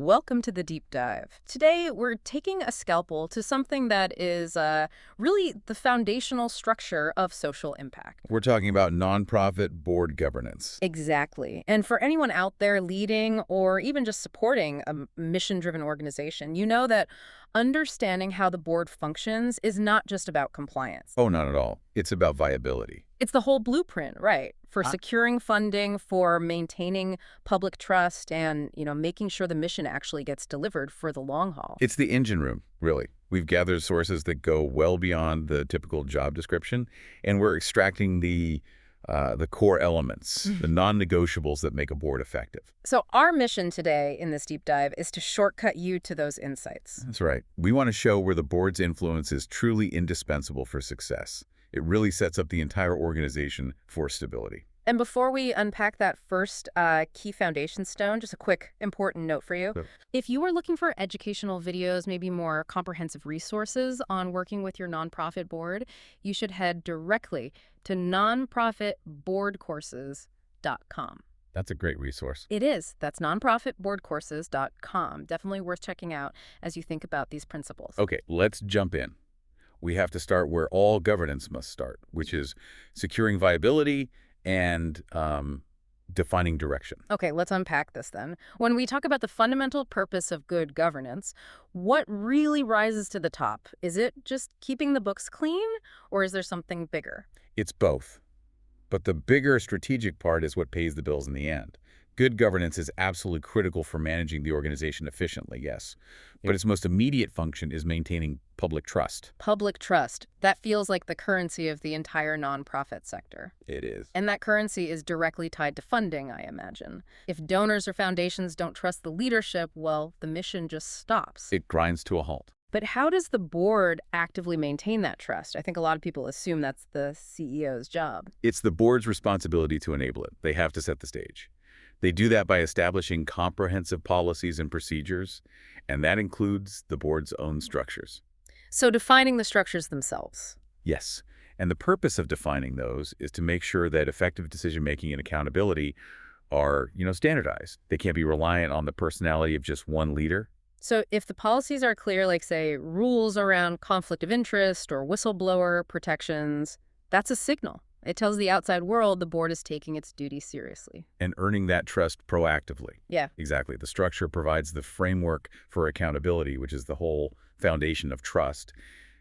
Welcome to the deep dive. Today, we're taking a scalpel to something that is really the foundational structure of social impact. We're talking about nonprofit board governance. Exactly. And for anyone out there leading or even just supporting a mission-driven organization, you know that understanding how the board functions is not just about compliance. Oh, not at all. It's about viability. It's the whole blueprint, right? For securing funding, for maintaining public trust, and, making sure the mission actually gets delivered for the long haul. It's the engine room, really. We've gathered sources that go well beyond the typical job description, and we're extracting the core elements, the non-negotiables that make a board effective. So our mission today in this deep dive is to shortcut you to those insights. That's right. We want to show where the board's influence is truly indispensable for success. It really sets up the entire organization for stability. And before we unpack that first key foundation stone, just a quick important note for you. Sure. If you are looking for educational videos, maybe more comprehensive resources on working with your nonprofit board, you should head directly to Nonprofit.Courses.com. That's a great resource. It is. That's Nonprofit.Courses.com. Definitely worth checking out as you think about these principles. Okay, let's jump in. We have to start where all governance must start, which is securing viability and defining direction. Okay, let's unpack this then. When we talk about the fundamental purpose of good governance, what really rises to the top? Is it just keeping the books clean, or is there something bigger? It's both. But the bigger strategic part is what pays the bills in the end. Good governance is absolutely critical for managing the organization efficiently, yes. But its most immediate function is maintaining public trust. Public trust. That feels like the currency of the entire nonprofit sector. It is. And that currency is directly tied to funding, I imagine. If donors or foundations don't trust the leadership, well, the mission just stops. It grinds to a halt. But how does the board actively maintain that trust? I think a lot of people assume that's the CEO's job. It's the board's responsibility to enable it. They have to set the stage. They do that by establishing comprehensive policies and procedures, and that includes the board's own structures. So defining the structures themselves. Yes, and the purpose of defining those is to make sure that effective decision-making and accountability are, standardized. They can't be reliant on the personality of just one leader. So if the policies are clear, like, say, rules around conflict of interest or whistleblower protections, that's a signal. It tells the outside world the board is taking its duty seriously. And earning that trust proactively. Yeah. Exactly. The structure provides the framework for accountability, which is the whole foundation of trust.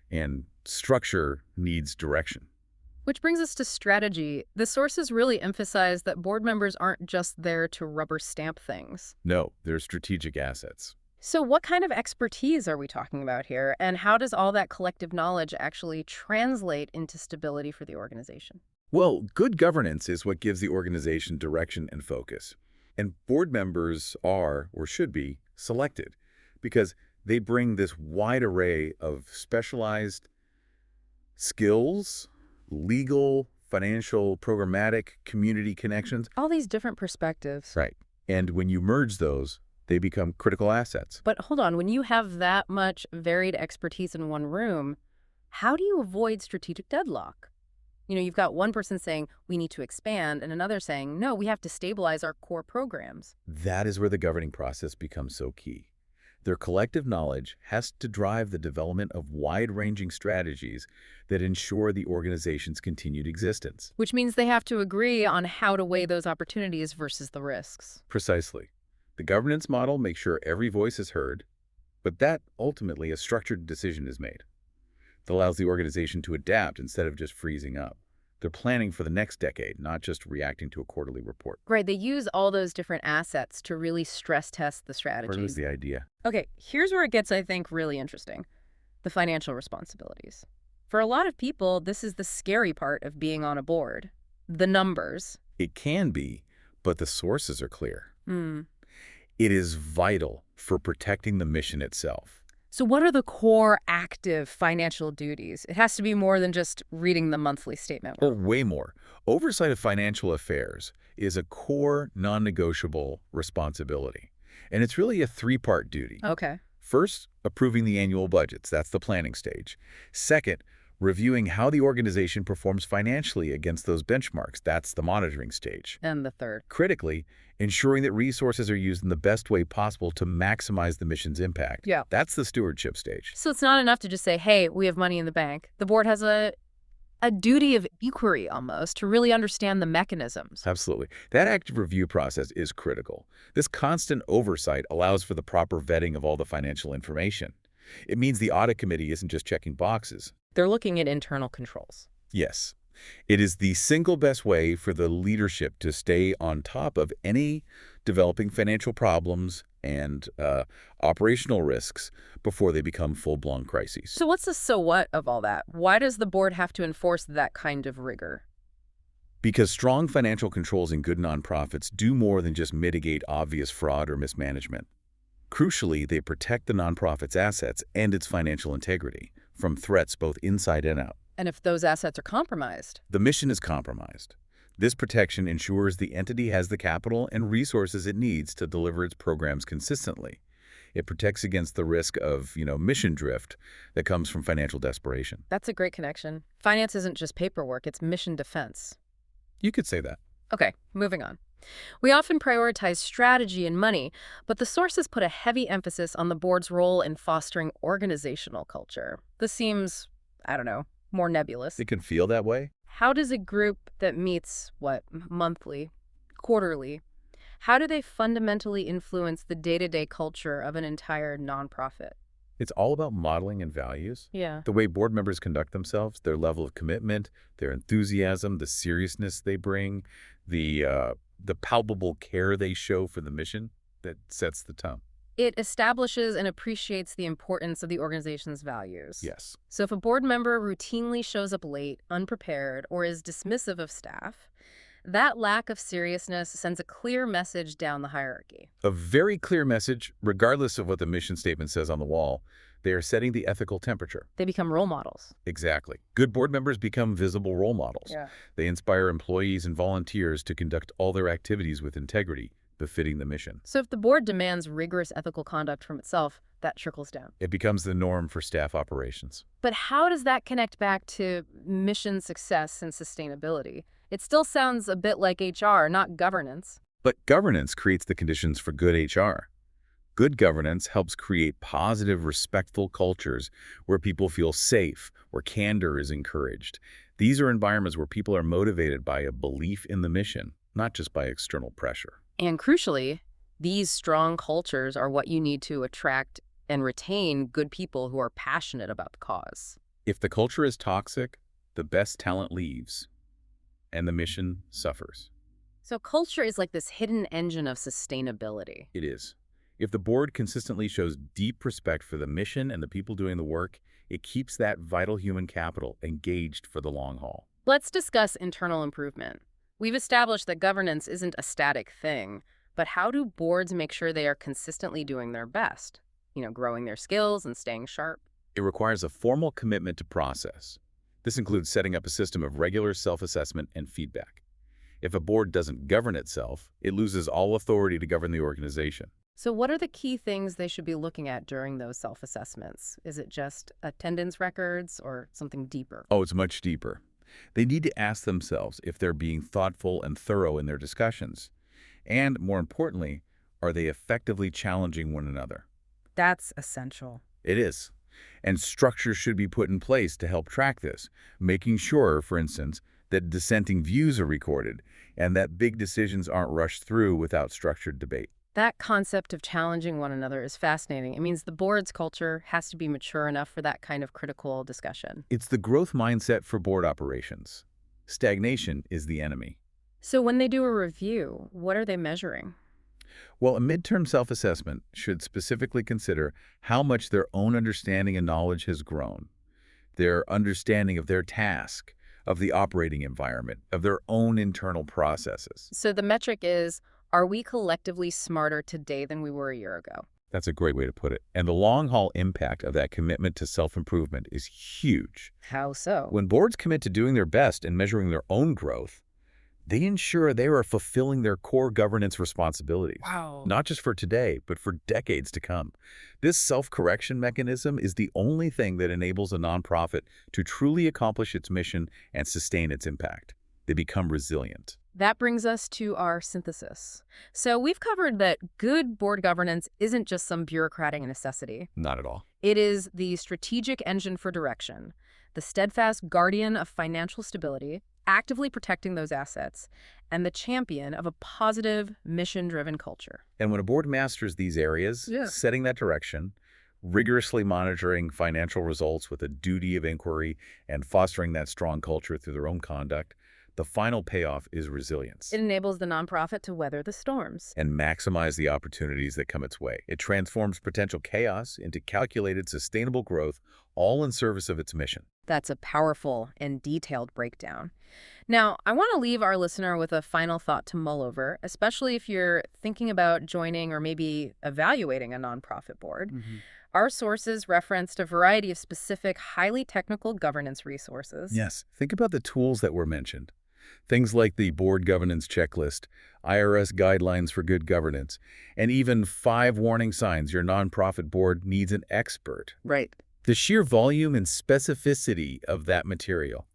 And structure needs direction. Which brings us to strategy. The sources really emphasize that board members aren't just there to rubber stamp things. No, they're strategic assets. So what kind of expertise are we talking about here, and how does all that collective knowledge actually translate into stability for the organization? Well, good governance is what gives the organization direction and focus. And board members are, or should be, selected because they bring this wide array of specialized skills, legal, financial, programmatic, community connections. All these different perspectives. Right. And when you merge those, they become critical assets. But hold on, when you have that much varied expertise in one room, how do you avoid strategic deadlock? You've got one person saying, we need to expand, and another saying, no, we have to stabilize our core programs. That is where the governing process becomes so key. Their collective knowledge has to drive the development of wide-ranging strategies that ensure the organization's continued existence. Which means they have to agree on how to weigh those opportunities versus the risks. Precisely. The governance model makes sure every voice is heard, but that ultimately a structured decision is made. That allows the organization to adapt instead of just freezing up. They're planning for the next decade, not just reacting to a quarterly report. Right, they use all those different assets to really stress test the strategies. What was the idea? Okay, here's where it gets, I think, really interesting. The financial responsibilities. For a lot of people, this is the scary part of being on a board. The numbers. It can be, but the sources are clear. Hmm. It is vital for protecting the mission itself. So what are the core active financial duties? It has to be more than just reading the monthly statement. Or way more. Oversight of financial affairs is a core non-negotiable responsibility. And it's really a three-part duty. Okay. First, approving the annual budgets. That's the planning stage. Second, reviewing how the organization performs financially against those benchmarks. That's the monitoring stage. And the third. Critically, ensuring that resources are used in the best way possible to maximize the mission's impact. Yeah. That's the stewardship stage. So it's not enough to just say, hey, we have money in the bank. The board has a duty of inquiry almost to really understand the mechanisms. Absolutely. That active review process is critical. This constant oversight allows for the proper vetting of all the financial information. It means the audit committee isn't just checking boxes. They're looking at internal controls. Yes. It is the single best way for the leadership to stay on top of any developing financial problems and operational risks before they become full-blown crises. So what's the so what of all that? Why does the board have to enforce that kind of rigor? Because strong financial controls in good nonprofits do more than just mitigate obvious fraud or mismanagement. Crucially, they protect the nonprofit's assets and its financial integrity from threats both inside and out. And if those assets are compromised? The mission is compromised. This protection ensures the entity has the capital and resources it needs to deliver its programs consistently. It protects against the risk of, mission drift that comes from financial desperation. That's a great connection. Finance isn't just paperwork, it's mission defense. You could say that. Okay, moving on. We often prioritize strategy and money, but the sources put a heavy emphasis on the board's role in fostering organizational culture. This seems, more nebulous. It can feel that way. How does a group that meets, monthly, quarterly, how do they fundamentally influence the day-to-day culture of an entire nonprofit? It's all about modeling and values. Yeah. The way board members conduct themselves, their level of commitment, their enthusiasm, the seriousness they bring, the palpable care they show for the mission that sets the tone. It establishes and appreciates the importance of the organization's values. Yes. So if a board member routinely shows up late, unprepared, or is dismissive of staff, that lack of seriousness sends a clear message down the hierarchy. A very clear message, regardless of what the mission statement says on the wall. They are setting the ethical temperature. They become role models. Exactly. Good board members become visible role models. Yeah. They inspire employees and volunteers to conduct all their activities with integrity, befitting the mission. So if the board demands rigorous ethical conduct from itself, that trickles down. It becomes the norm for staff operations. But how does that connect back to mission success and sustainability? It still sounds a bit like HR, not governance. But governance creates the conditions for good HR. Good governance helps create positive, respectful cultures where people feel safe, where candor is encouraged. These are environments where people are motivated by a belief in the mission, not just by external pressure. And crucially, these strong cultures are what you need to attract and retain good people who are passionate about the cause. If the culture is toxic, the best talent leaves, and the mission suffers. So culture is like this hidden engine of sustainability. It is. If the board consistently shows deep respect for the mission and the people doing the work, it keeps that vital human capital engaged for the long haul. Let's discuss internal improvement. We've established that governance isn't a static thing, but how do boards make sure they are consistently doing their best? Growing their skills and staying sharp? It requires a formal commitment to process. This includes setting up a system of regular self-assessment and feedback. If a board doesn't govern itself, it loses all authority to govern the organization. So what are the key things they should be looking at during those self-assessments? Is it just attendance records or something deeper? Oh, it's much deeper. They need to ask themselves if they're being thoughtful and thorough in their discussions. And, more importantly, are they effectively challenging one another? That's essential. It is. And structure should be put in place to help track this, making sure, for instance, that dissenting views are recorded and that big decisions aren't rushed through without structured debate. That concept of challenging one another is fascinating. It means the board's culture has to be mature enough for that kind of critical discussion. It's the growth mindset for board operations. Stagnation is the enemy. So when they do a review, what are they measuring? Well, a midterm self-assessment should specifically consider how much their own understanding and knowledge has grown, their understanding of their task, of the operating environment, of their own internal processes. So the metric is, are we collectively smarter today than we were a year ago? That's a great way to put it. And the long-haul impact of that commitment to self-improvement is huge. How so? When boards commit to doing their best and measuring their own growth, They ensure they are fulfilling their core governance responsibilities, Wow. not just for today, but for decades to come. This self-correction mechanism is the only thing that enables a nonprofit to truly accomplish its mission and sustain its impact. They become resilient. That brings us to our synthesis. So we've covered that good board governance isn't just some bureaucratic necessity. Not at all. It is the strategic engine for direction, the steadfast guardian of financial stability, actively protecting those assets, and the champion of a positive, mission-driven culture. And when a board masters these areas, setting that direction, rigorously monitoring financial results with a duty of inquiry, and fostering that strong culture through their own conduct, the final payoff is resilience. It enables the nonprofit to weather the storms. And maximize the opportunities that come its way. It transforms potential chaos into calculated, sustainable growth, all in service of its mission. That's a powerful and detailed breakdown. Now, I want to leave our listener with a final thought to mull over, especially if you're thinking about joining or maybe evaluating a nonprofit board. Our sources referenced a variety of specific, highly technical governance resources. Yes. Think about the tools that were mentioned. Things like the Board Governance Checklist, IRS Guidelines for Good Governance, and even 5 warning signs your nonprofit board needs an expert. Right. The sheer volume and specificity of that material,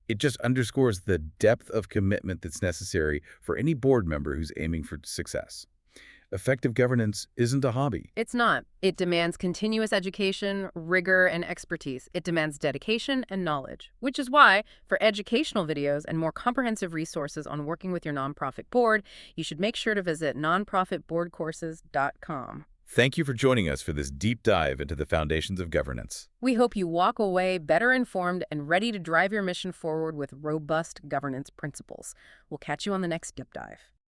it just underscores the depth of commitment that's necessary for any board member who's aiming for success. Effective governance isn't a hobby. It's not. It demands continuous education, rigor, and expertise. It demands dedication and knowledge, which is why, for educational videos and more comprehensive resources on working with your nonprofit board, you should make sure to visit non-profit.Courses.com. Thank you for joining us for this deep dive into the foundations of governance. We hope you walk away better informed and ready to drive your mission forward with robust governance principles. We'll catch you on the next Deep Dive.